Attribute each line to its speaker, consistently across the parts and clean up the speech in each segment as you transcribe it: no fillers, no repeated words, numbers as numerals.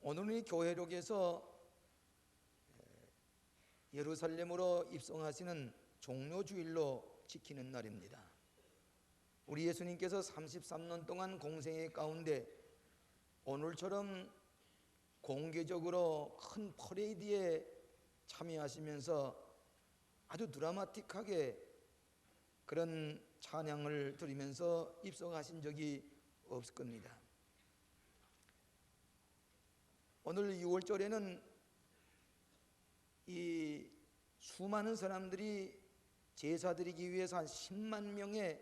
Speaker 1: 오늘은 이 교회록에서 예루살렘으로 입성하시는 종료주일로 지키는 날입니다. 우리 예수님께서 33년 동안 공생의 가운데 오늘처럼 공개적으로 큰 퍼레이드에 참여하시면서 아주 드라마틱하게 그런 찬양을 드리면서 입성하신 적이 없을 겁니다. 오늘 6월절에는 이 수많은 사람들이 제사 드리기 위해서 한 10만 명의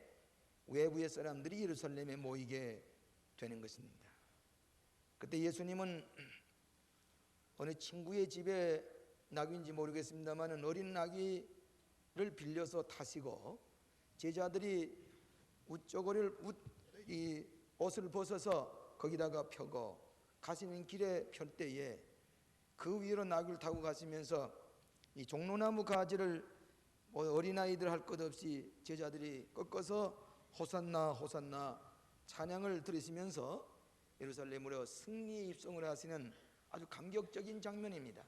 Speaker 1: 외부의 사람들이 예루살렘에 모이게 되는 것입니다. 그때 예수님은 어느 친구의 집에 낙인지 모르겠습니다만 어린 나귀를 빌려서 타시고 제자들이 이 옷을 벗어서 거기다가 펴고 가시는 길에 펼 때에 그 위로 나귀를 타고 가시면서 이 종로나무 가지를 어린아이들 할 것 없이 제자들이 꺾어서 호산나 호산나 찬양을 들으시면서 예루살렘으로 승리의 입성을 하시는 아주 감격적인 장면입니다.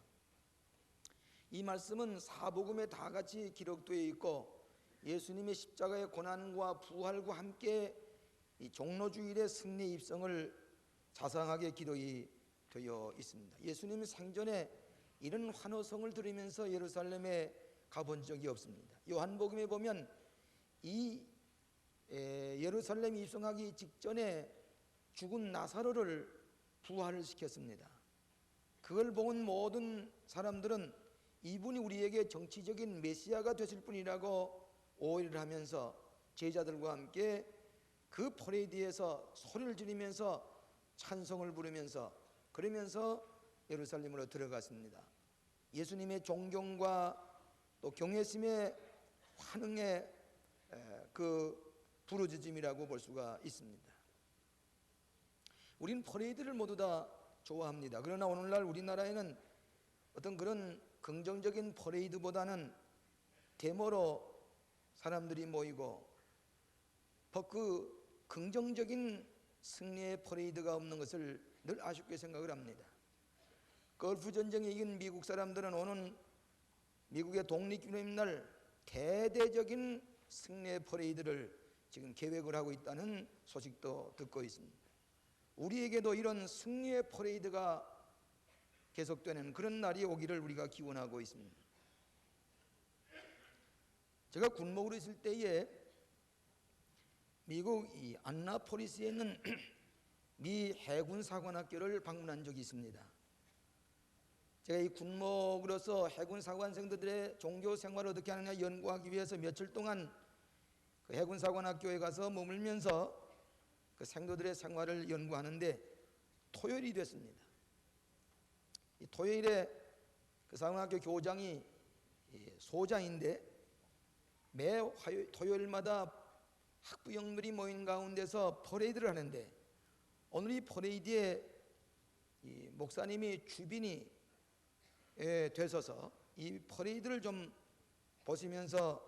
Speaker 1: 이 말씀은 사복음에 다 같이 기록되어 있고 예수님의 십자가의 고난과 부활과 함께 이 종로주일의 승리 입성을 자상하게 기록이 되어 있습니다. 예수님이 생전에 이런 환호성을 들으면서 예루살렘에 가본 적이 없습니다. 요한복음에 보면 이 예루살렘에 입성하기 직전에 죽은 나사로를 부활을 시켰습니다. 그걸 본 모든 사람들은 이분이 우리에게 정치적인 메시아가 되실 분이라고 오해를 하면서 제자들과 함께 그 퍼레이드에서 소리를 지르면서 찬송을 부르면서 그러면서 예루살렘으로 들어갔습니다. 예수님의 존경과 또 경외심의 환흥의 그 부르짖음이라고 볼 수가 있습니다. 우리는 퍼레이드를 모두 다 좋아합니다. 그러나 오늘날 우리나라에는 어떤 그런 긍정적인 퍼레이드보다는 데모로 사람들이 모이고 그 긍정적인 승리의 퍼레이드가 없는 것을 늘 아쉽게 생각을 합니다. 걸프 전쟁에 이긴 미국 사람들은 오는 미국의 독립기념날 대대적인 승리의 퍼레이드를 지금 계획을 하고 있다는 소식도 듣고 있습니다. 우리에게도 이런 승리의 퍼레이드가 계속되는 그런 날이 오기를 우리가 기원하고 있습니다. 제가 군목으로 있을 때에 미국 이 안나폴리스에 있는 미 해군 사관학교를 방문한 적이 있습니다. 제가 이 군목으로서 해군 사관생들의 종교 생활을 어떻게 하느냐 연구하기 위해서 며칠 동안 그 해군 사관학교에 가서 머물면서 그 생도들의 생활을 연구하는데 토요일이 됐습니다. 이 토요일에 그 사관학교 교장이 소장인데 매 토요일마다 학부형들이 모인 가운데서 퍼레이드를 하는데 오늘 이 퍼레이드에 이 목사님이 주빈이 되셔서 이 퍼레이드를 좀 보시면서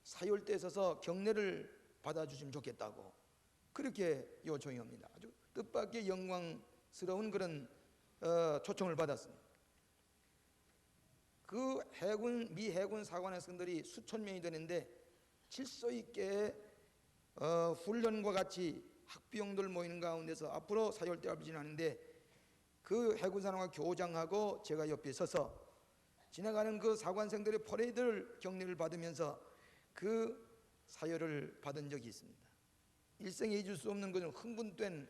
Speaker 1: 사열대에 서서 경례를 받아주시면 좋겠다고 그렇게 요청이 옵니다. 아주 뜻밖의 영광스러운 그런 초청을 받았습니다. 그 미 해군 사관학생들이 수천 명이 되는데 질서 있게 훈련과 같이 학부형들 모이는 가운데서 앞으로 사열대 앞을 지나는데 그 해군사관학교 교장하고 제가 옆에 서서 지나가는 그 사관생들의 퍼레이드를 격려를 받으면서 그 사열을 받은 적이 있습니다. 일생에 잊을 수 없는 그런 흥분된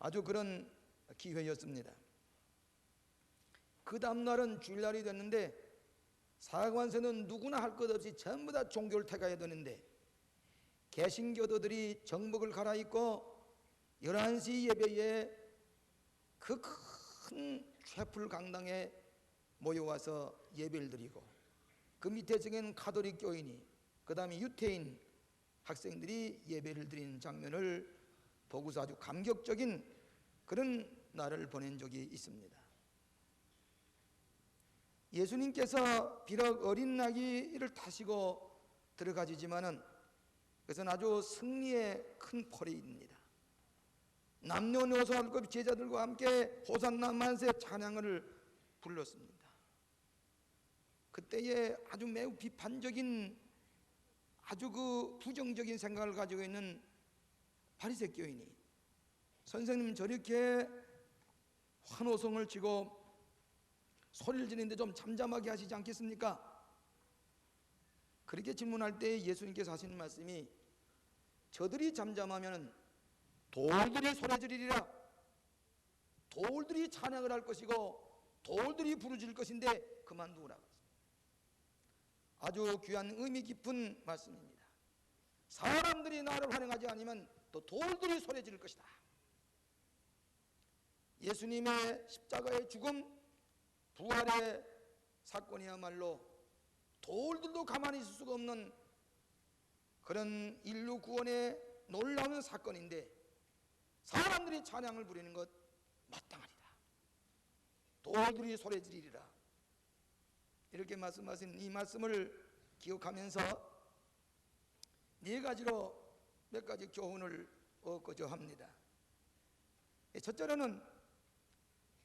Speaker 1: 아주 그런 기회였습니다. 그 다음날은 주일날이 됐는데 사관생은 누구나 할 것 없이 전부 다 종교를 택해야 되는데 개신교도들이 정복을 갈아입고 11시 예배에 그 큰 쇠풀 강당에 모여와서 예배를 드리고 그 밑에 저기는 가톨릭 교인이 그 다음에 유태인 학생들이 예배를 드리는 장면을 보고서 아주 감격적인 그런 날을 보낸 적이 있습니다. 예수님께서 비록 어린 나귀를 타시고 들어가시지만은 그것은 아주 승리의 큰 퍼레이드입니다. 남녀노소 할 것 없이 제자들과 함께 호산나 만세 찬양을 불렀습니다. 그때에 아주 매우 비판적인, 아주 그 부정적인 생각을 가지고 있는 바리새 교인이 선생님 저렇게 환호성을 치고 소리를 지르는데 좀 잠잠하게 하시지 않겠습니까? 그렇게 질문할 때 예수님께서 하시는 말씀이 저들이 잠잠하면 돌들이 소리 지르리라. 돌들이 찬양을 할 것이고 돌들이 부르짖을 것인데 그만두라고. 아주 귀한 의미 깊은 말씀입니다. 사람들이 나를 환영하지 않으면 또 돌들이 소리 지를 것이다. 예수님의 십자가의 죽음, 부활의 사건이야말로 돌들도 가만히 있을 수가 없는 그런 인류 구원의 놀라운 사건인데 사람들이 찬양을 부리는 것 마땅하리라. 돌들이 소리 지르리라. 이렇게 말씀하신 이 말씀을 기억하면서 네 가지로 몇 가지 교훈을 얻고자 합니다. 첫째로는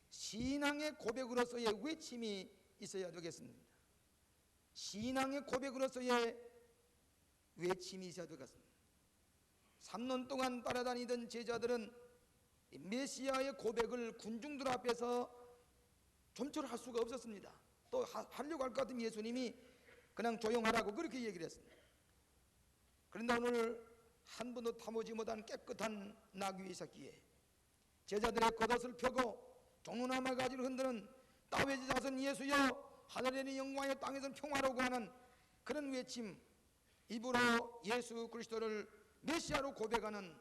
Speaker 1: 신앙의 고백으로서의 외침이 있어야 되겠습니다. 신앙의 고백으로서의 외침이 있어야 되겠습니다. 3년 동안 따라다니던 제자들은 메시아의 고백을 군중들 앞에서 좀처럼 할 수가 없었습니다. 또 하려고 할 것 같으면 예수님이 그냥 조용하라고 그렇게 얘기를 했습니다. 그런데 오늘 한 번도 타보지 못한 깨끗한 나귀 새끼에 제자들의 겉옷을 펴고 종로나무 가지를 흔드는 다윗의 자손 예수여 하늘에는 영광이요 땅에서는 평화로고 하는 그런 외침, 입으로 예수 그리스도를 메시아로 고백하는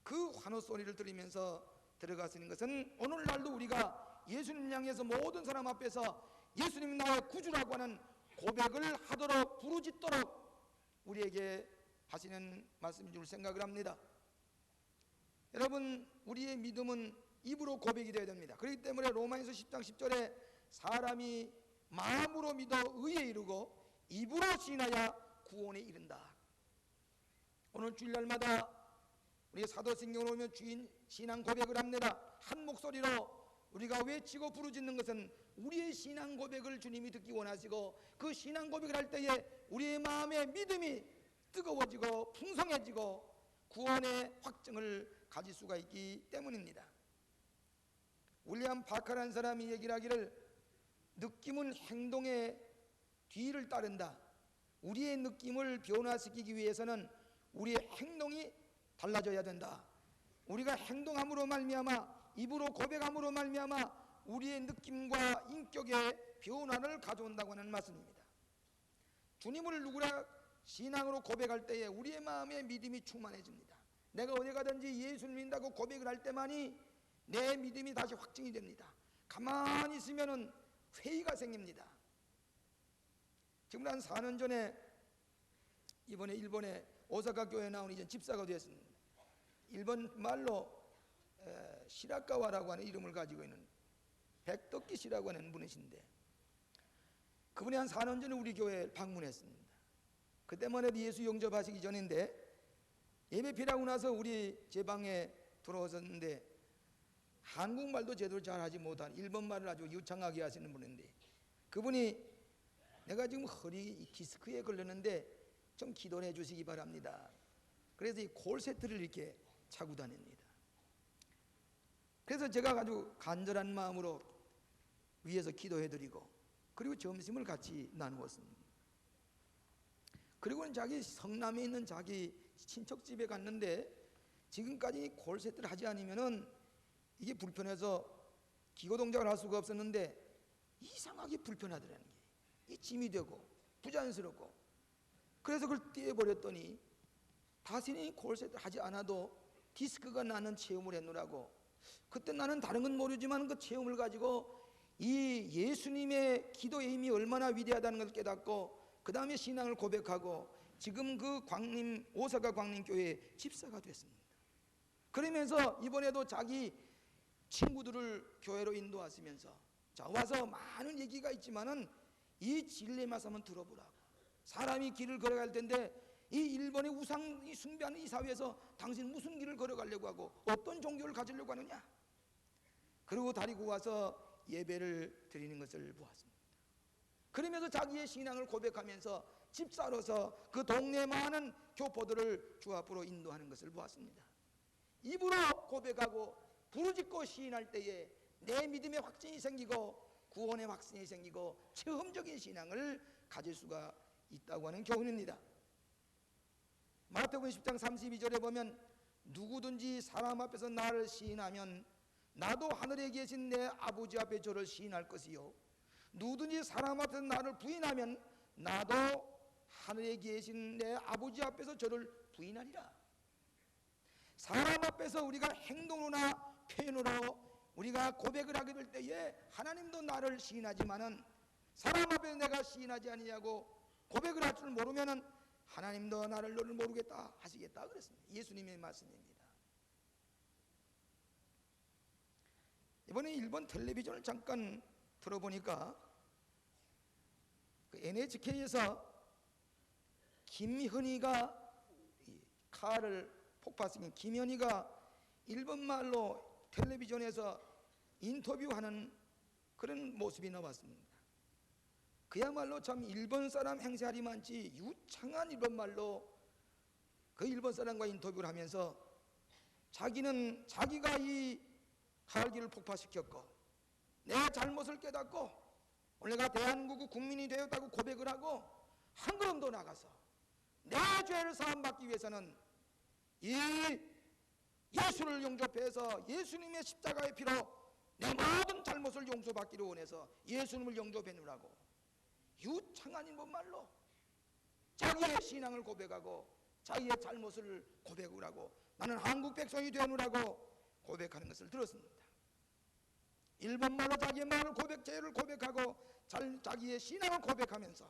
Speaker 1: 그 환호 소리를 들으면서 들어가시는 것은 오늘날도 우리가 예수님 향해서 모든 사람 앞에서 예수님 나의 구주라고 하는 고백을 하도록 부르짖도록 우리에게 하시는 말씀인 줄 생각을 합니다. 여러분, 우리의 믿음은 입으로 고백이 되어야 됩니다. 그렇기 때문에 로마에서 10장 10절에 사람이 마음으로 믿어 의에 이르고 입으로 시인하여 구원에 이른다. 오늘 주일날마다 우리 사도신경을 보면 주인 신앙 고백을 합니다. 한 목소리로 우리가 외치고 부르짖는 것은 우리의 신앙 고백을 주님이 듣기 원하시고 그 신앙 고백을 할 때에 우리의 마음의 믿음이 뜨거워지고 풍성해지고 구원의 확증을 가질 수가 있기 때문입니다. 윌리엄 파커라는 사람이 얘기를 하기를 느낌은 행동의 뒤를 따른다. 우리의 느낌을 변화시키기 위해서는 우리의 행동이 달라져야 된다. 우리가 행동함으로 말미암아 입으로 고백함으로 말미암아 우리의 느낌과 인격의 변화를 가져온다고 하는 말씀입니다. 주님을 누구나 신앙으로 고백할 때에 우리의 마음에 믿음이 충만해집니다. 내가 어디 가든지 예수를 믿는다고 고백을 할 때만이 내 믿음이 다시 확증이 됩니다. 가만히 있으면은 회의가 생깁니다. 지금 한 4년 전에 이번에 일본의 오사카 교회에 나온 이제 집사가 되었습니다. 일본 말로 시라카와라고 하는 이름을 가지고 있는 백덕기 씨라고 하는 분이신데 그분이 한 4년 전에 우리 교회에 방문했습니다. 그때만 해도 예수 영접하시기 전인데 예배 피라고 나서 우리 제 방에 들어오셨는데 한국말도 제대로 잘하지 못한 일본말을 아주 유창하게 하시는 분인데 그분이 내가 지금 허리 디스크에 걸렸는데 좀 기도해 주시기 바랍니다. 그래서 이 콜세트를 이렇게 차고 다닙니다. 그래서 제가 아주 간절한 마음으로 위에서 기도해드리고 그리고 점심을 같이 나누었습니다. 그리고는 자기 성남에 있는 자기 친척집에 갔는데 지금까지 콜세트를 하지 않으면은 이게 불편해서 기고 동작을 할 수가 없었는데 이상하게 불편하더라는 게 이 짐이 되고 부자연스럽고 그래서 그걸 떼어버렸더니 다시는 콜세트를 하지 않아도 디스크가 나는 체험을 했노라고. 그때 나는 다른 건 모르지만 그 체험을 가지고 이 예수님의 기도의 힘이 얼마나 위대하다는 걸 깨닫고 그 다음에 신앙을 고백하고 지금 그 광림 오사카 광림교회 집사가 됐습니다. 그러면서 이번에도 자기 친구들을 교회로 인도하시면서 자 와서 많은 얘기가 있지만은 이 진리의 말씀 한번 들어보라고. 사람이 길을 걸어갈 텐데 이 일본의 우상 숭배하는 이 사회에서 당신 무슨 길을 걸어가려고 하고 어떤 종교를 가지려고 하느냐. 그리고 데리고 와서 예배를 드리는 것을 보았습니다. 그러면서 자기의 신앙을 고백하면서 집사로서 그 동네 많은 교포들을 주 앞으로 인도하는 것을 보았습니다. 입으로 고백하고 부르짖고 시인할 때에 내 믿음의 확신이 생기고 구원의 확신이 생기고 체험적인 신앙을 가질 수가 있다고 하는 교훈입니다. 마태복음 10장 32절에 보면 누구든지 사람 앞에서 나를 시인하면 나도 하늘에 계신 내 아버지 앞에 저를 시인할 것이요 누구든지 사람 앞에서 나를 부인하면 나도 하늘에 계신 내 아버지 앞에서 저를 부인하리라. 사람 앞에서 우리가 행동으로나 표현으로 우리가 고백을 하게 될 때에 하나님도 나를 시인하지만은 사람 앞에서 내가 시인하지 아니냐고 고백을 할 줄 모르면은 하나님도 나를 너를 모르겠다 하시겠다 그랬습니다. 예수님의 말씀입니다. 이번에 일본 텔레비전을 잠깐 들어보니까 그 NHK에서 김현희가 칼을 폭파시킨 김현희가 일본말로 텔레비전에서 인터뷰하는 그런 모습이 나왔습니다. 그야말로 참 일본 사람 행세하리 많지 유창한 일본말로 그 일본 사람과 인터뷰를 하면서 자기가 이 칼기를 폭파시켰고 내 잘못을 깨닫고 오늘 내가 대한민국 국민이 되었다고 고백을 하고 한 걸음 더 나가서 내 죄를 사함받기 위해서는 이 예수를 영접해서 예수님의 십자가의 피로 내 모든 잘못을 용서받기를 원해서 예수님을 영접해누라고 유창한 일본말로 자기의 신앙을 고백하고 자기의 잘못을 고백을 하고 나는 한국 백성이 되누라고 고백하는 것을 들었습니다. 일본말로 자기의 마음을 죄를 고백하고 자기의 신앙을 고백하면서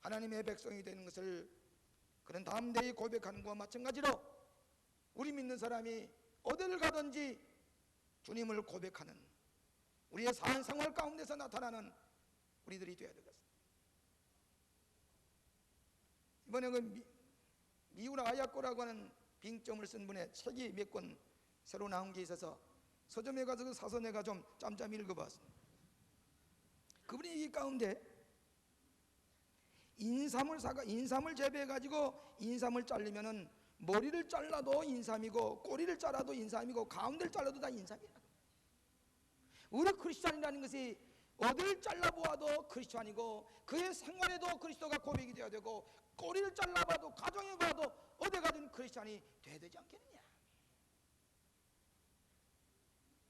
Speaker 1: 하나님의 백성이 되는 것을 그런 담대히 고백하는 것과 마찬가지로 우리 믿는 사람이 어디를 가든지 주님을 고백하는 우리의 생활 가운데서 나타나는 우리들이 되어야 되겠습니다. 이번에 그 미우라 아야코라고 하는 빙점을 쓴 분의 책이 몇 권 새로 나온 게 있어서 서점에 가서 그 사서 내가 좀 짬짬이 읽어봤습니다. 그분이 이 가운데 인삼을 재배해가지고 인삼을 자르면은 머리를 잘라도 인삼이고 꼬리를 잘라도 인삼이고 가운데를 잘라도 다 인삼이라. 우리 크리스찬이라는 것이 어디를 잘라보아도 크리스찬이고 그의 생활에도 그리스도가 고백이 되어야 되고 꼬리를 잘라봐도 가정에 봐도 어디 가든 크리스찬이 돼야 되지 않겠느냐.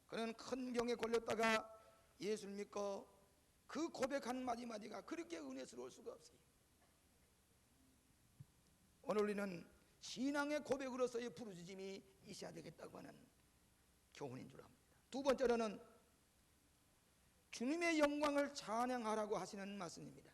Speaker 1: 그는 큰 병에 걸렸다가 예수를 믿고 그 고백한 마디마디가 그렇게 은혜스러울 수가 없어요. 오늘 우리는 신앙의 고백으로서의 부르짖음이 있어야 되겠다고 하는 교훈인 줄 압니다. 두 번째로는 주님의 영광을 찬양하라고 하시는 말씀입니다.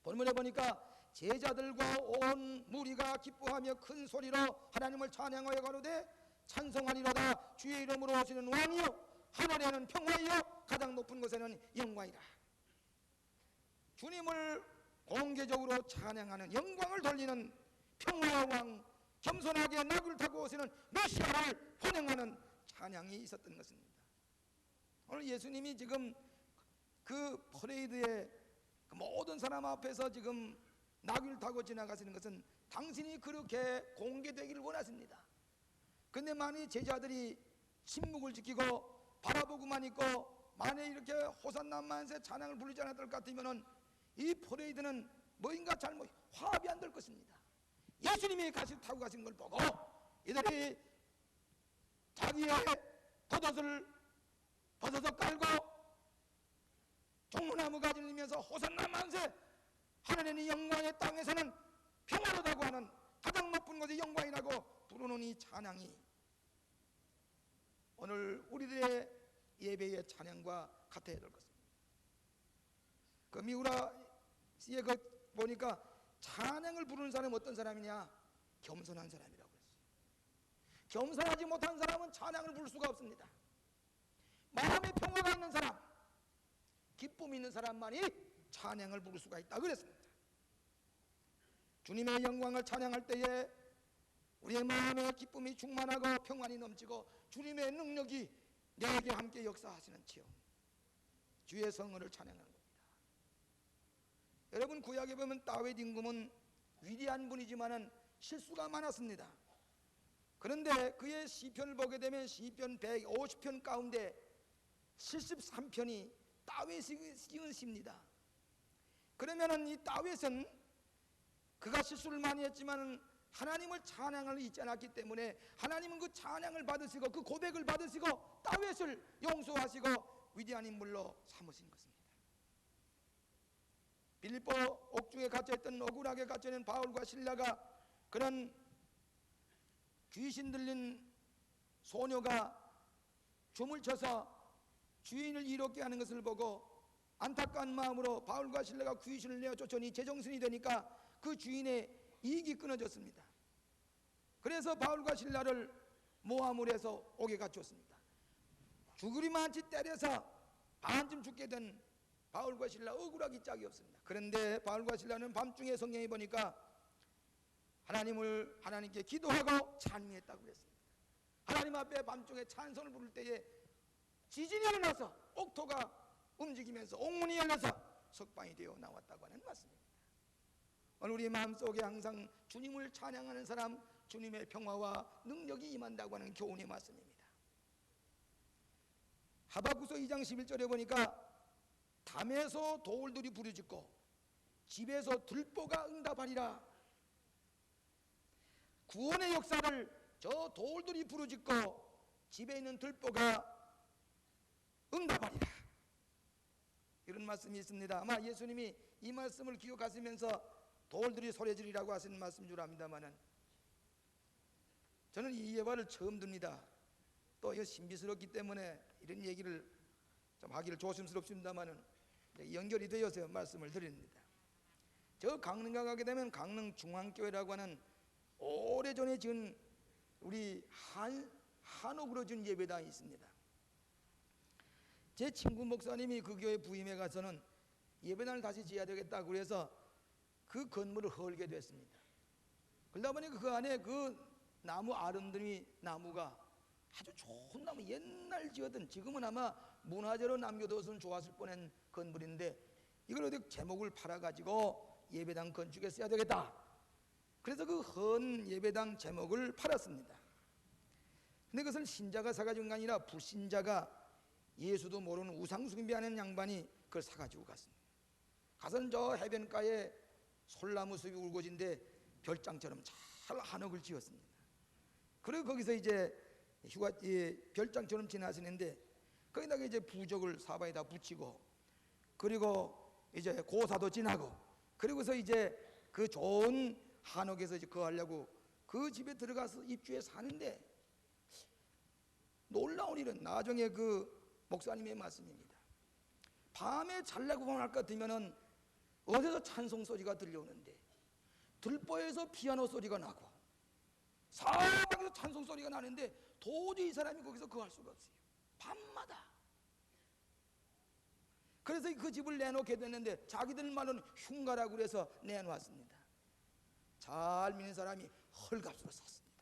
Speaker 1: 본문에 보니까 제자들과 온 무리가 기뻐하며 큰 소리로 하나님을 찬양하여 가로되 찬송하리로다 주의 이름으로 오시는 왕이여 하늘에는 평화이요 가장 높은 곳에는 영광이라. 주님을 공개적으로 찬양하는 영광을 돌리는 평화의 왕 겸손하게 나귀를 타고 오시는 메시아를 환영하는 찬양이 있었던 것입니다. 오늘 예수님이 지금 그 퍼레이드에 그 모든 사람 앞에서 지금 나귀를 타고 지나가시는 것은 당신이 그렇게 공개되기를 원하십니다. 근데 만일 제자들이 침묵을 지키고 바라보고만 있고 만약 이렇게 호산나 만세 찬양을 부르지 않았을 것 같으면 이 퍼레이드는 뭐인가 잘못 화합이 안 될 것입니다. 예수님이 타고 가시는 걸 보고 이들이 자기의 겉옷을 벗어서 깔고 종무나무 가지를 들면서 호산나 만세 하늘에는 영광의 땅에서는 평화로다고 하는 가장 높은 곳이 영광이라고 부르는 이 찬양이 오늘 우리들의 예배의 찬양과 같아야 될 것입니다. 그 미우라 씨의 그 보니까 찬양을 부르는 사람은 어떤 사람이냐? 겸손한 사람이라고 그랬어요. 겸손하지 못한 사람은 찬양을 부를 수가 없습니다. 마음에 평화가 있는 사람, 기쁨이 있는 사람만이 찬양을 부를 수가 있다 그랬습니다. 주님의 영광을 찬양할 때에 우리의 마음에 기쁨이 충만하고 평안이 넘치고 주님의 능력이 내게 함께 역사하시는 체험, 주의 성을 찬양하는 겁니다. 여러분, 구약에 보면 다윗 임금은 위대한 분이지만은 실수가 많았습니다. 그런데 그의 시편을 보게 되면 시편 150편 가운데 73편이 다윗이 지은 시입니다. 그러면은 이 다윗은 그가 실수를 많이 했지만은 하나님을 찬양을 잊지 않았기 때문에 하나님은 그 찬양을 받으시고 그 고백을 받으시고 다윗을 용서하시고 위대한 인물로 삼으신 것입니다. 빌립보 옥중에 갇혀있던 억울하게 갇혀있는 바울과 실라가 그런 귀신 들린 소녀가 춤을 춰서 주인을 이롭게 하는 것을 보고 안타까운 마음으로 바울과 실라가 귀신을 내어 쫓으니 제정신이 되니까 그 주인의 이익이 끊어졌습니다. 그래서 바울과 실라를 모함을 해서 옥에 갇혔습니다. 죽으리만치 때려서 반쯤 죽게 된 바울과 실라 억울하기 짝이 없습니다. 그런데 바울과 실라는 밤중에 성경에 보니까 하나님께 기도하고 찬미했다고 그랬습니다. 하나님 앞에 밤중에 찬송을 부를 때에 지진이 일어나서 옥토가 움직이면서 옥문이 열려서 석방이 되어 나왔다고 하는 말씀입니다. 오늘 우리 마음속에 항상 주님을 찬양하는 사람, 주님의 평화와 능력이 임한다고 하는 교훈의 말씀입니다. 하박국서 2장 11절에 보니까 담에서 돌들이 부르짖고 집에서 들보가 응답하리라. 구원의 역사를 저 돌들이 부르짖고 집에 있는 들보가 응답하리라, 이런 말씀이 있습니다. 아마 예수님이 이 말씀을 기억하시면서 돌들이 소리지르라고 하시는 말씀인 줄 압니다만은 저는 이 예화를 처음 듭니다. 또 이거 신비스럽기 때문에 이런 얘기를 좀 하기를 조심스럽습니다만은 연결이 되어서 말씀을 드립니다. 저 강릉가 가게 되면 강릉 중앙교회라고 하는 오래전에 지은 우리 한옥으로 지은 예배당이 있습니다. 제 친구 목사님이 그 교회 부임해 가서는 예배당을 다시 지어야 되겠다고 그래서 그 건물을 헐게 됐습니다. 그러다 보니까 그 안에 그 나무 아름드리 나무가 아주 좋은 나무, 옛날 지었던, 지금은 아마 문화재로 남겨뒀으면 좋았을 뻔한 건물인데 이걸 어디 제목을 팔아가지고 예배당 건축에 써야 되겠다. 그래서 그 헌 예배당 제목을 팔았습니다. 근데 그것을 신자가 사가지고 온 게 아니라 불신자가 예수도 모르는 우상숭배하는 양반이 그걸 사가지고 갔습니다. 가서는 저 해변가에 솔나무 숲이 울고진데 별장처럼 잘 한옥을 지었습니다. 그리고 거기서 이제 별장처럼 지나시는데 거기다가 이제 부적을 사바에다 붙이고 그리고 이제 고사도 지나고 그리고서 이제 그 좋은 한옥에서 이제 거하려고 그 집에 들어가서 입주해 사는데 놀라운 일은 나중에 그 목사님의 말씀입니다. 밤에 잘라고 할 것 같으면은 어디서 찬송 소리가 들려오는데 들보에서 피아노 소리가 나고 사방에서 찬송 소리가 나는데 도저히 이 사람이 거기서 거할 수가 없어요. 밤마다. 그래서 그 집을 내놓게 됐는데 자기들 말로는 흉가라고 그래서 내놓았습니다. 잘 믿는 사람이 헐값으로 샀습니다.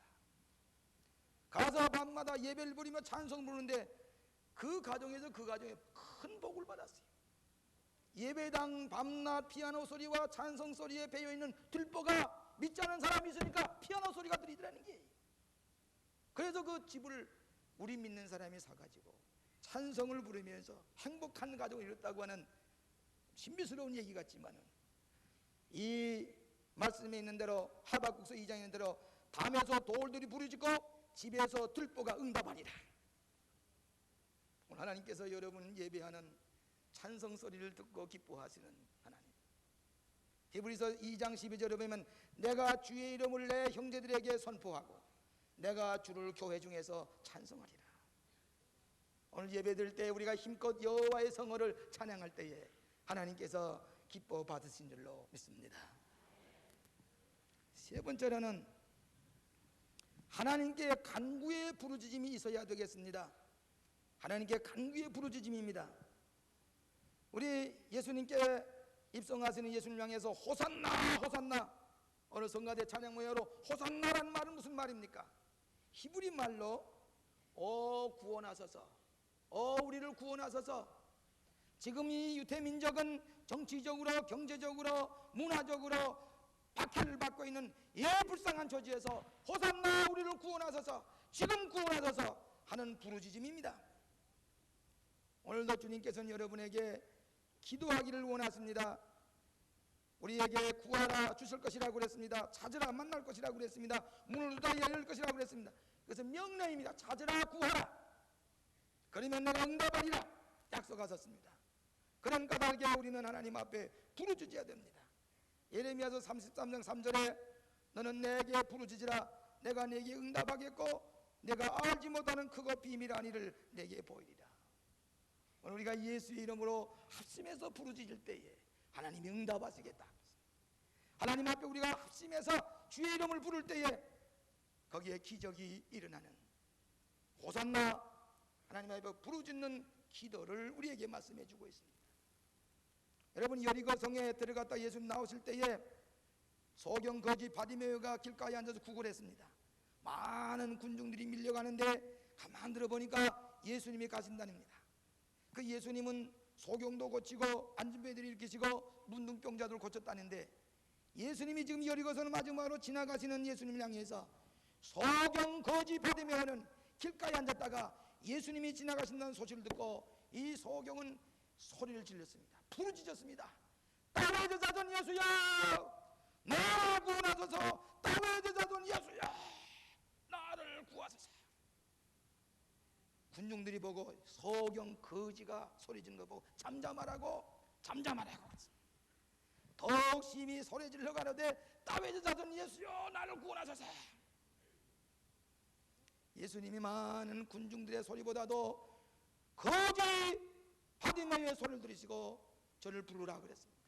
Speaker 1: 가서 밤마다 예배를 부리며 찬송 부르는데 그 가정에서 그 가정에 큰 복을 받았어요. 예배당 밤낮 피아노 소리와 찬송 소리에 배어있는 들보가 믿지 않은 사람이 있으니까 피아노 소리가 들리더라는 게. 그래서 그 집을 우리 믿는 사람이 사가지고 찬송을 부르면서 행복한 가정을 이뤘다고 하는 신비스러운 얘기 같지만은 이 말씀에 있는 대로 하박국서 2장에 있는 대로 담에서 돌들이 부르짖고 집에서 들보가 응답하리라. 오늘 하나님께서 여러분 예배하는 찬송 소리를 듣고 기뻐하시는 하나님. 히브리서 2장 12절에 보면 내가 주의 이름을 내 형제들에게 선포하고 내가 주를 교회 중에서 찬송하리라. 오늘 예배드릴 때 우리가 힘껏 여호와의 성호를 찬양할 때에 하나님께서 기뻐 받으신 줄로 믿습니다. 세 번째로는 하나님께 간구의 부르짖음이 있어야 되겠습니다. 하나님께 간구의 부르짖음입니다. 우리 예수님께 입성하시는 예수님 향해서 호산나 호산나 어느 성가대 찬양 모여로 호산나라는 말은 무슨 말입니까? 히브리 말로 구원하소서, 우리를 구원하소서. 지금 이 유태민족은 정치적으로, 경제적으로, 문화적으로 박해를 받고 있는 불쌍한 처지에서 호산나 우리를 구원하소서, 지금 구원하소서 하는 부르짖음입니다. 오늘도 주님께서는 여러분에게 기도하기를 원하십니다. 우리에게 구하라 주실 것이라고 그랬습니다. 찾으라 만날 것이라고 그랬습니다. 문을 두드려 열릴 것이라고 그랬습니다. 그것은 명령입니다. 찾으라 구하라, 그러면 내가 응답하리라 약속하셨습니다. 그런 까닭에 우리는 하나님 앞에 부르짖어야 됩니다. 예레미야서 33장 3절에 너는 내게 부르짖으라 내가 네게 응답하겠고 내가 알지 못하는 크고 비밀한 일을 내게 보이리라. 오늘 우리가 예수의 이름으로 합심해서 부르짖을 때에 하나님이 응답하시겠다. 하나님 앞에 우리가 합심해서 주의 이름을 부를 때에 거기에 기적이 일어나는 호산나 하나님 앞에 부르짖는 기도를 우리에게 말씀해 주고 있습니다. 여러분, 여리고 성에 들어갔다 예수님 나오실 때에 소경 거지 바디메오가 길가에 앉아서 구걸했습니다. 많은 군중들이 밀려가는데 가만 들어보니까 예수님이 가신다입니다. 그 예수님은 소경도 고치고 안진뱅이들을 일으키시고 문둥병자들을 고쳤다는데, 예수님이 지금 여리고성을 마지막으로 지나가시는 예수님을 향해서 소경 거지 바디메오는 길가에 앉았다가 예수님이 지나가신다는 소식을 듣고 이 소경은 소리를 질렀습니다. 부르짖었습니다. 다윗의 자손 예수야, 나를 구원하소서. 다윗의 자손 예수야, 나를 구하소서. 군중들이 보고 소경 거지가 소리 지르는 거 보고 잠잠하라고 더욱 심히 소리 질러 가로되 다윗의 자손 예수여, 나를 구원하소서. 예수님이 많은 군중들의 소리보다도 거지 바디메오의 소리를 들으시고 저를 부르라 그랬습니다.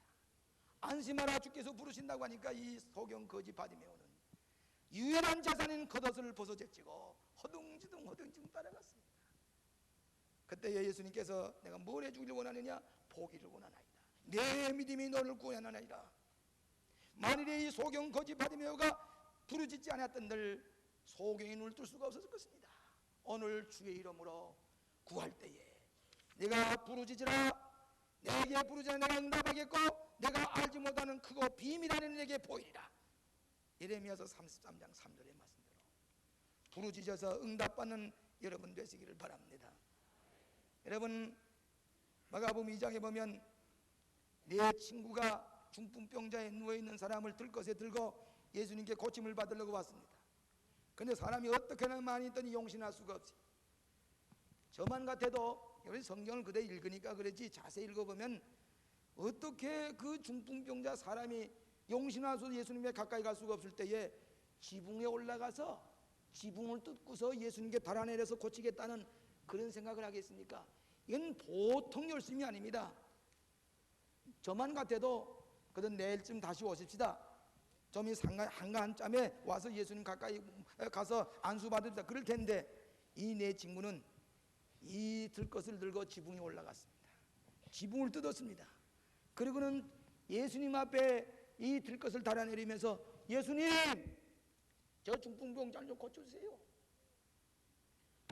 Speaker 1: 안심하라 주께서 부르신다고 하니까 이 소경 거지 바디메오는 유일한 재산인 겉옷을 벗어제치고 허둥지둥 따라갔습니다. 그때 예수님께서 내가 뭘 해주기를 원하느냐? 보기를 원하나이다. 내 믿음이 너를 구원하나이다. 만일에 이 소경 거지 바디메오가 부르짖지 않았던들 소경이 눈을 뜰 수가 없었을 것입니다. 오늘 주의 이름으로 구할 때에 내가 부르짖으라, 내게 부르짖으라 내가 응답하겠고 내가 알지 못하는 크고 비밀한 일을 내게 보이리라. 예레미야서 33장 3절의 말씀대로 부르짖어서 응답받는 여러분 되시기를 바랍니다. 여러분, 마가복음 2장에 보면 내 친구가 중풍병자에 누워있는 사람을 들것에 들고 예수님께 고침을 받으려고 왔습니다. 그런데 사람이 어떻게나 많이 있더니 용신할 수가 없이, 저만 같아도 우리 성경을 그대로 읽으니까 그렇지 자세히 읽어보면 어떻게 그 중풍병자 사람이 용신하셔서 예수님에 가까이 갈 수가 없을 때에 지붕에 올라가서 지붕을 뜯고서 예수님께 달아내려서 고치겠다는 그런 생각을 하겠습니까? 이건 보통 열심이 아닙니다. 저만 같아도 그든 내일쯤 다시 오십시다. 좀 이 한가한짬에 와서 예수님 가까이 가서 안수받으자 그럴 텐데, 이 내 친구는 이 들것을 들고 지붕에 올라갔습니다. 지붕을 뜯었습니다. 그리고는 예수님 앞에 이 들것을 달아내리면서 예수님, 저 중풍병자 좀 고쳐주세요.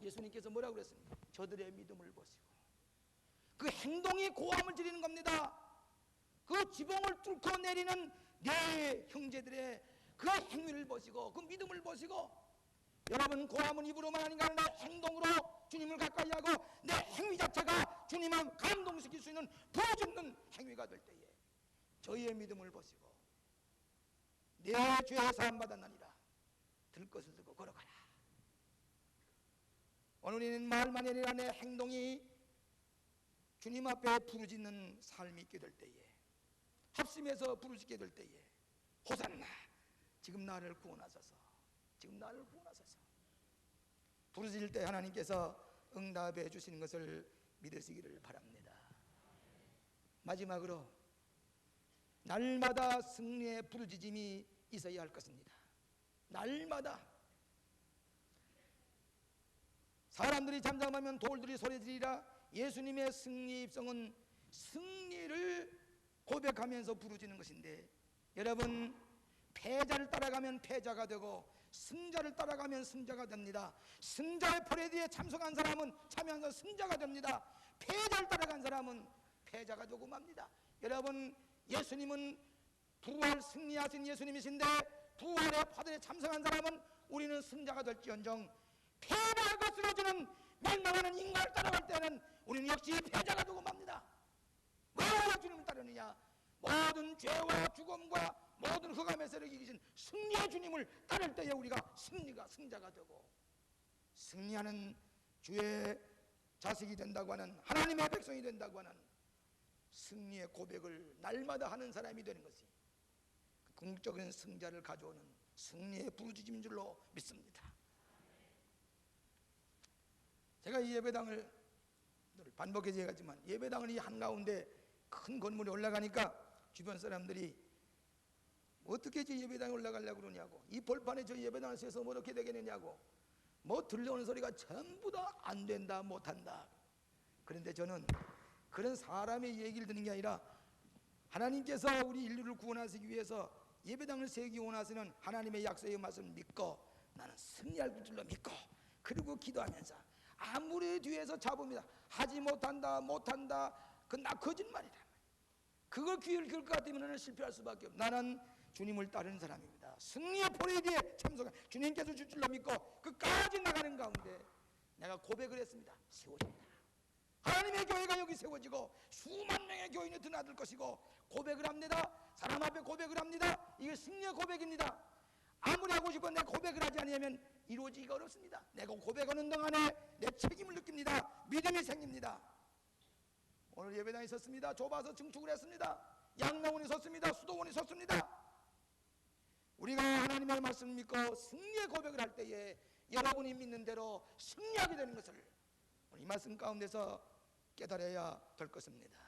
Speaker 1: 예수님께서 뭐라고 그랬습니까? 저들의 믿음을 보시고. 그 행동이 고함을 지르는 겁니다. 그 지붕을 뚫고 내리는 내 형제들의 그 행위를 보시고 그 믿음을 보시고, 여러분 고함은 입으로만 아닌가 내 행동으로 주님을 가까이 하고 내 행위 자체가 주님을 감동시킬 수 있는 부르짖는 행위가 될 때에 저희의 믿음을 보시고 내 죄의 사함 받았나니라 들것을 들고 걸어가라. 오늘은 말만이 아니라 내 행동이 주님 앞에 부르짖는 삶이 있게 될 때에, 합심해서 부르짖게 될 때에 호산나 지금 나를 구원하소서, 지금 나를 구원하소서 부르짖을 때 하나님께서 응답해 주시는 것을 믿으시기를 바랍니다. 마지막으로 날마다 승리의 부르짖음이 있어야 할 것입니다. 날마다 사람들이 잠잠하면 돌들이 소리지리라. 예수님의 승리 입성은 승리를 고백하면서 부르짖는 것인데, 여러분 패자를 따라가면 패자가 되고 승자를 따라가면 승자가 됩니다. 승자의 퍼레이드에 참석한 사람은 참여해서 승자가 됩니다. 패자를 따라간 사람은 패자가 되고 맙니다. 여러분, 예수님은 부활 승리하신 예수님이신데 부활의 파도에 참석한 사람은 우리는 승자가 될지언정 패배하고 쓰러지는 멸망하는 인간을 따라갈 때는 우리는 역시 패자가 되고 맙니다. 왜 주님을 따르느냐? 모든 죄와 죽음과 모든 흑암에서 이기신 승리의 주님을 따를 때에 우리가 승자가 되고 승리하는 주의 자식이 된다고 하는, 하나님의 백성이 된다고 하는 승리의 고백을 날마다 하는 사람이 되는 것이 궁극적인 승자를 가져오는 승리의 부르짖음인 줄로 믿습니다. 제가 이 예배당을 반복해서 얘기하지만, 예배당을 이 한가운데 큰 건물에 올라가니까 주변 사람들이 어떻게 저 예배당에 올라가려고 그러냐고, 이 벌판에 저 예배당을 세워서 뭐 어떻게 되겠느냐고, 뭐 들려오는 소리가 전부 다 안 된다, 못한다. 그런데 저는 그런 사람의 얘기를 듣는 게 아니라 하나님께서 우리 인류를 구원하시기 위해서 예배당을 세우기 원하시는 하나님의 약속의 말씀을 믿고 나는 승리할 줄로 믿고, 그리고 기도하면서 아무리 뒤에서 잡으면 하지 못한다, 그건 나 거짓말이다, 그걸 귀를 기울 것 같으면 나는 실패할 수밖에 없어. 나는 주님을 따르는 사람입니다. 승리의 포레이드에 참석한 주님께서 줄 줄로 믿고 끝까지 나가는 가운데 내가 고백을 했습니다. 세워진다. 하나님의 교회가 여기 세워지고 수만 명의 교인이 드나들 것이고 고백을 합니다. 사람 앞에 고백을 합니다. 이게 승리의 고백입니다. 아무리 하고 싶어 내가 고백을 하지 않으면 이루어지기가 어렵습니다. 내가 고백하는 동안에 내 책임을 느낍니다. 믿음이 생깁니다. 오늘 예배당에 섰습니다. 좁아서 증축을 했습니다. 양로원이 섰습니다. 수도원이 섰습니다. 우리가 하나님의 말씀을 믿고 승리의 고백을 할 때에 여러분이 믿는 대로 승리하게 되는 것을 이 말씀 가운데서 깨달아야 될 것입니다.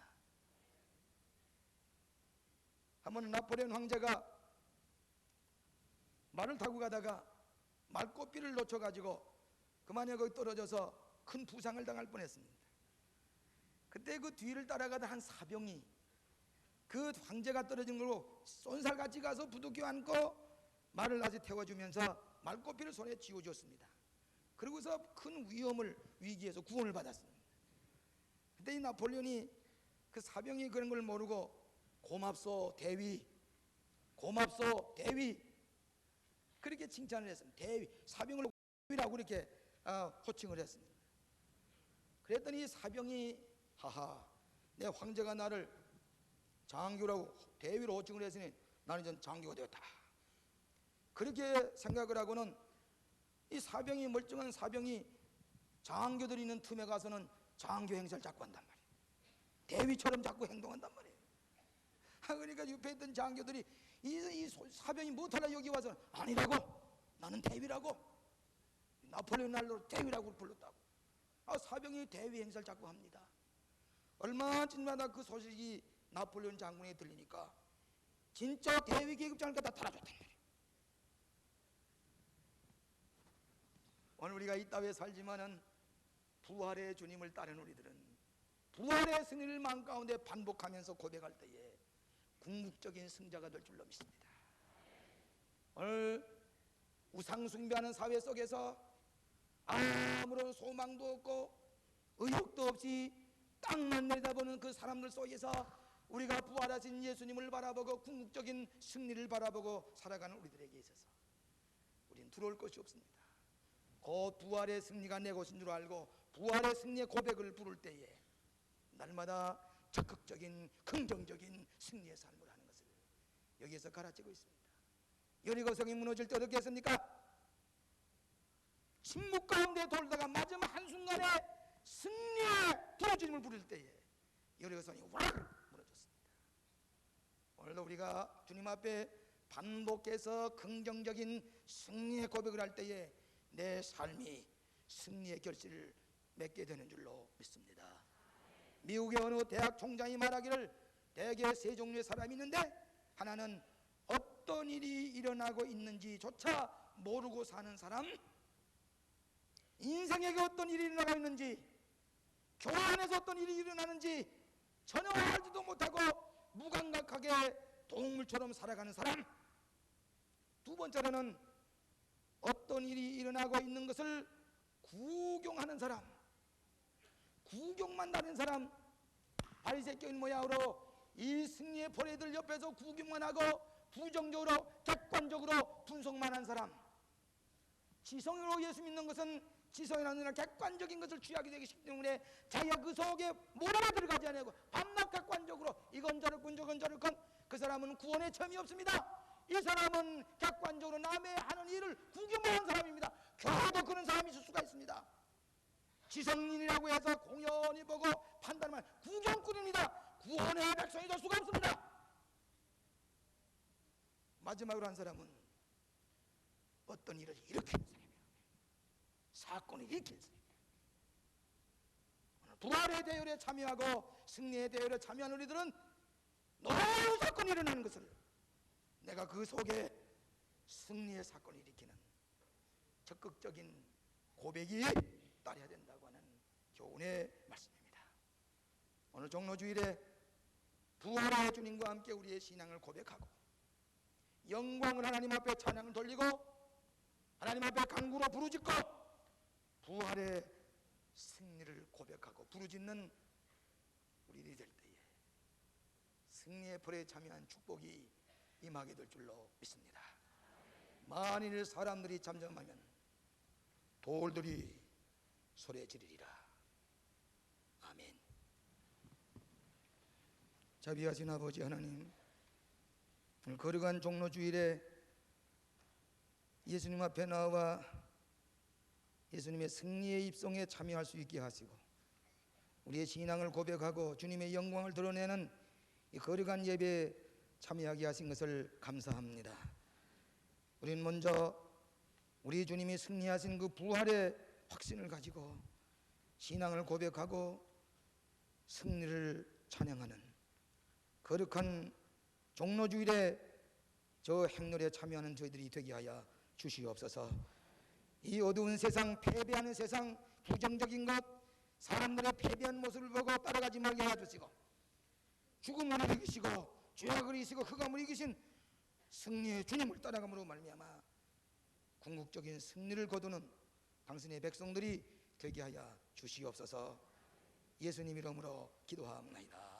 Speaker 1: 한번 나폴레옹 황제가 말을 타고 가다가 말꼬피를 놓쳐가지고 그만에 거기 떨어져서 큰 부상을 당할 뻔했습니다. 그때 그 뒤를 따라가던 한 사병이 그 황제가 떨어진 걸로 쏜살같이 가서 부둥켜 안고 말을 다시 태워주면서 말꼬피를 손에 쥐어줬습니다. 그러고서 큰 위기에서 구원을 받았습니다. 그때 이 나폴레옹이 그 사병이 그런 걸 모르고 고맙소 대위, 고맙소 대위, 그렇게 칭찬을 했습니다. 대위, 사병을 대위라고 이렇게 호칭을 했습니다. 그랬더니 사병이 하하, 내 황제가 나를 장교라고 대위로 호칭을 했으니 나는 이제 장교가 되었다, 그렇게 생각을 하고는 이 사병이, 멀쩡한 사병이 장교들이 있는 틈에 가서는 장교 행세를 자꾸 한단 말이에요. 대위처럼 자꾸 행동한단 말이에요. 그러니까 옆에 있던 장교들이 이 사병이 못하려 여기 와서 아니라고, 나는 대위라고, 나폴레옹 날로 대위라고 불렀다고. 사병이 대위 행세를 자꾸 합니다. 얼마 전마다 그 소식이 나폴레옹 장군에 들리니까 진짜 대위 계급장을 갖다 달아줬단 말이에요. 오늘 우리가 이 땅에 살지만은 부활의 주님을 따르는 우리들은 부활의 승리를 마음 가운데 반복하면서 고백할 때에 궁극적인 승자가 될 줄로 믿습니다. 오늘 우상 숭배하는 사회 속에서 아무런 소망도 없고 의욕도 없이 땅만 내다보는 그 사람들 속에서 우리가 부활하신 예수님을 바라보고 궁극적인 승리를 바라보고 살아가는 우리들에게 있어서 우리는 두려울 것이 없습니다. 곧 부활의 승리가 내 것인 줄 알고 부활의 승리의 고백을 부를 때에 날마다 적극적인 긍정적인 승리의 삶을 하는 것을 여기에서 가르치고 있습니다. 여리고성이 무너질 때 어떻게 했습니까? 침묵 가운데 돌다가 마지막 한순간에 승리의 부르짖음을 부를 때에 여리고성이 와락 무너졌습니다. 오늘도 우리가 주님 앞에 반복해서 긍정적인 승리의 고백을 할 때에 내 삶이 승리의 결실을 맺게 되는 줄로 믿습니다. 미국의 어느 대학 총장이 말하기를 대개 세 종류의 사람이 있는데 하나는 어떤 일이 일어나고 있는지조차 모르고 사는 사람, 인생에게 어떤 일이 일어나고 있는지, 교회 안에서 어떤 일이 일어나는지 전혀 알지도 못하고 무감각하게 동물처럼 살아가는 사람, 두 번째로는 어떤 일이 일어나고 있는 것을 구경하는 사람, 구경만 다니는 사람, 바리새교인 모양으로 이 승리의 포레이들 옆에서 구경만 하고 부정적으로 객관적으로 분석만 한 사람. 지성으로 예수 믿는 것은 지성이라는 객관적인 것을 취하게 되기 쉽기 때문에 자기가 그 속에 몰아가 들어가지 않고 밤낮 객관적으로 이건 저렇군 저건 저렇군, 그 사람은 구원에 점이 없습니다. 이 사람은 객관적으로 남의 하는 일을 구경만 하는 사람입니다. 겨우도 그런 사람이 있을 수가 있습니다. 지성인이라고 해서 공연히 보고 판단만 구경꾼입니다. 구원의 백성이 될 수가 없습니다. 마지막으로 한 사람은 어떤 일을 일으키는 사람이에요. 사건을 일으키는 사람이에요. 부활의 대열에 참여하고 승리의 대열에 참여하는 우리들은 놀라운 사건이 일어나는 것을 내가 그 속에 승리의 사건을 일으키는 적극적인 고백이 따라야 된다고 하는 교훈의 말씀입니다. 오늘 종로주일에 부활의 주님과 함께 우리의 신앙을 고백하고 영광을 하나님 앞에 찬양을 돌리고 하나님 앞에 간구로 부르짖고 부활의 승리를 고백하고 부르짖는 우리들이 될 때에 승리의 벌에 참여한 축복이 임하게 될 줄로 믿습니다. 만일 사람들이 잠잠하면 돌들이 소리 지르리라. 아멘. 자비하신 아버지 하나님, 오늘 거룩한 종로주일에 예수님 앞에 나와 예수님의 승리의 입성에 참여할 수 있게 하시고 우리의 신앙을 고백하고 주님의 영광을 드러내는 이 거룩한 예배에 참여하게 하신 것을 감사합니다. 우리는 먼저 우리 주님이 승리하신 그 부활의 확신을 가지고 신앙을 고백하고 승리를 찬양하는 거룩한 종로주일에 저 행렬에 참여하는 저희들이 되게 하여 주시옵소서. 이 어두운 세상, 패배하는 세상, 부정적인 것, 사람들의 패배한 모습을 보고 따라가지 말게 해주시고 죽음을 이기시고 죄악을 이기시고 흑암을 이기신 승리의 주님을 따라감으로 말미암아 궁극적인 승리를 거두는 당신의 백성들이 되게 하여 주시옵소서. 예수님 이름으로 기도하옵나이다.